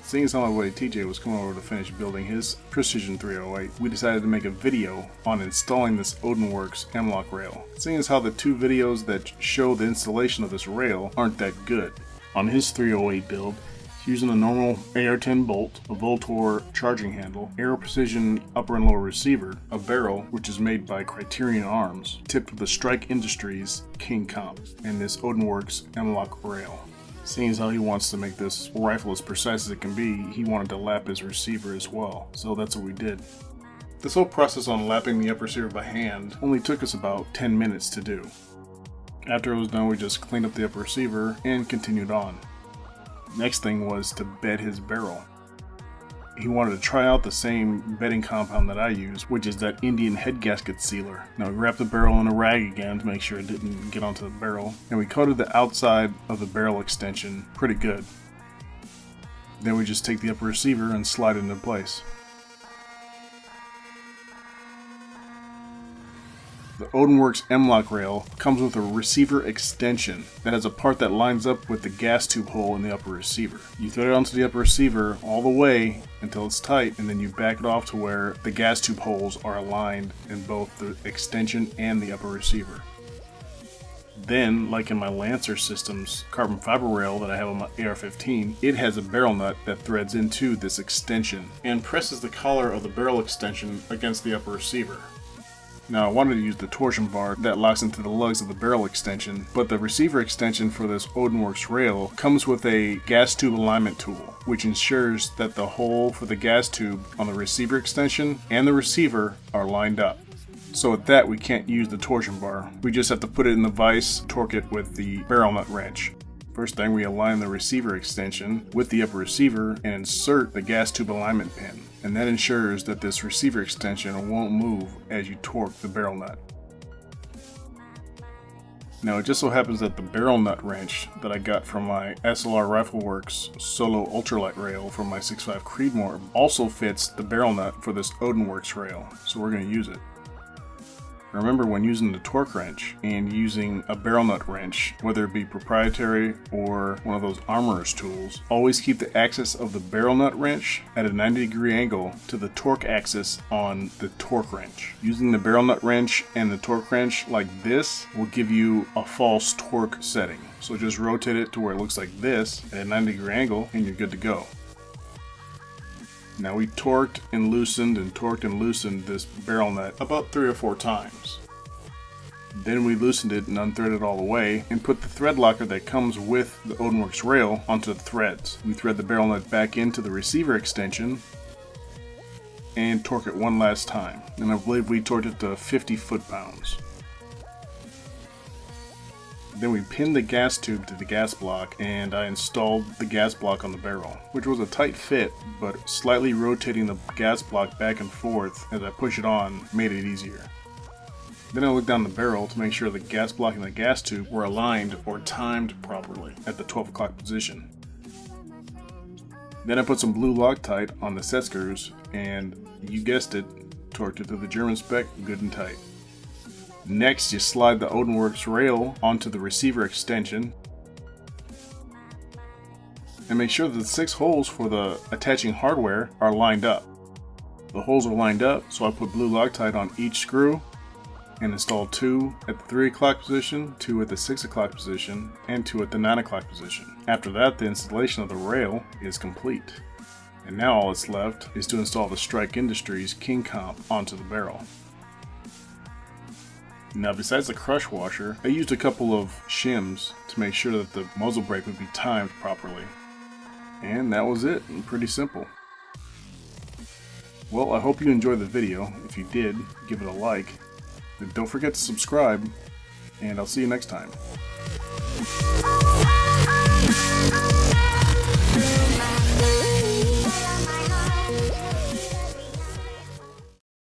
Seeing as how my buddy TJ was coming over to finish building his Precision 308, we decided to make a video on installing this Odinworks MLok rail. Seeing as how the two videos that show the installation of this rail aren't that good. On his 308 build, he's using a normal AR-10 bolt, a Voltor charging handle, Aero Precision upper and lower receiver, a barrel which is made by Criterion Arms, tipped with the Strike Industries King Comp, and this Odinworks MLok rail. Seeing as how he wants to make this rifle as precise as it can be, he wanted to lap his receiver as well, so that's what we did. This whole process on lapping the upper receiver by hand only took us about 10 minutes to do. After it was done, we just cleaned up the upper receiver and continued on. Next thing was to bed his barrel. He wanted to try out the same bedding compound that I use, which is that Indian head gasket sealer. Now we wrapped the barrel in a rag again to make sure it didn't get onto the barrel, and we coated the outside of the barrel extension pretty good. Then we just take the upper receiver and slide it into place. The Odinworks MLok rail comes with a receiver extension that has a part that lines up with the gas tube hole in the upper receiver. You thread it onto the upper receiver all the way until it's tight, and then you back it off to where the gas tube holes are aligned in both the extension and the upper receiver. Then, like in my Lancer Systems carbon fiber rail that I have on my AR-15, it has a barrel nut that threads into this extension and presses the collar of the barrel extension against the upper receiver. Now I wanted to use the torsion bar that locks into the lugs of the barrel extension, but the receiver extension for this Odinworks rail comes with a gas tube alignment tool, which ensures that the hole for the gas tube on the receiver extension and the receiver are lined up. So with that, we can't use the torsion bar. We just have to put it in the vise, torque it with the barrel nut wrench. First thing, we align the receiver extension with the upper receiver and insert the gas tube alignment pin. And that ensures that this receiver extension won't move as you torque the barrel nut. Now it just so happens that the barrel nut wrench that I got from my SLR Rifleworks Solo Ultralight rail from my 6.5 Creedmoor also fits the barrel nut for this Odinworks rail, so we're going to use it. Remember, when using the torque wrench and using a barrel nut wrench, whether it be proprietary or one of those armorer's tools, always keep the axis of the barrel nut wrench at a 90-degree angle to the torque axis on the torque wrench. Using the barrel nut wrench and the torque wrench like this will give you a false torque setting. So just rotate it to where it looks like this at a 90-degree angle and you're good to go. Now we torqued and loosened this barrel nut about 3 or 4 times. Then we loosened it and unthreaded it all the way and put the thread locker that comes with the Odinworks rail onto the threads. We thread the barrel nut back into the receiver extension and torque it one last time. And I believe we torqued it to 50 foot-pounds. Then we pinned the gas tube to the gas block, and I installed the gas block on the barrel, which was a tight fit, but slightly rotating the gas block back and forth as I push it on made it easier. Then I looked down the barrel to make sure the gas block and the gas tube were aligned or timed properly at the 12 o'clock position. Then I put some blue Loctite on the set screws, and you guessed it, torqued it to the German spec, good and tight. Next, you slide the Odinworks rail onto the receiver extension and make sure that the 6 holes for the attaching hardware are lined up. The holes are lined up, so I put blue Loctite on each screw and installed 2 at the 3 o'clock position, 2 at the 6 o'clock position, and 2 at the 9 o'clock position. After that, the installation of the rail is complete. And now all that's left is to install the Strike Industries King Comp onto the barrel. Now, besides the crush washer, I used a couple of shims to make sure that the muzzle brake would be timed properly. And that was it, pretty simple. Well, I hope you enjoyed the video. If you did, give it a like. And don't forget to subscribe, and I'll see you next time.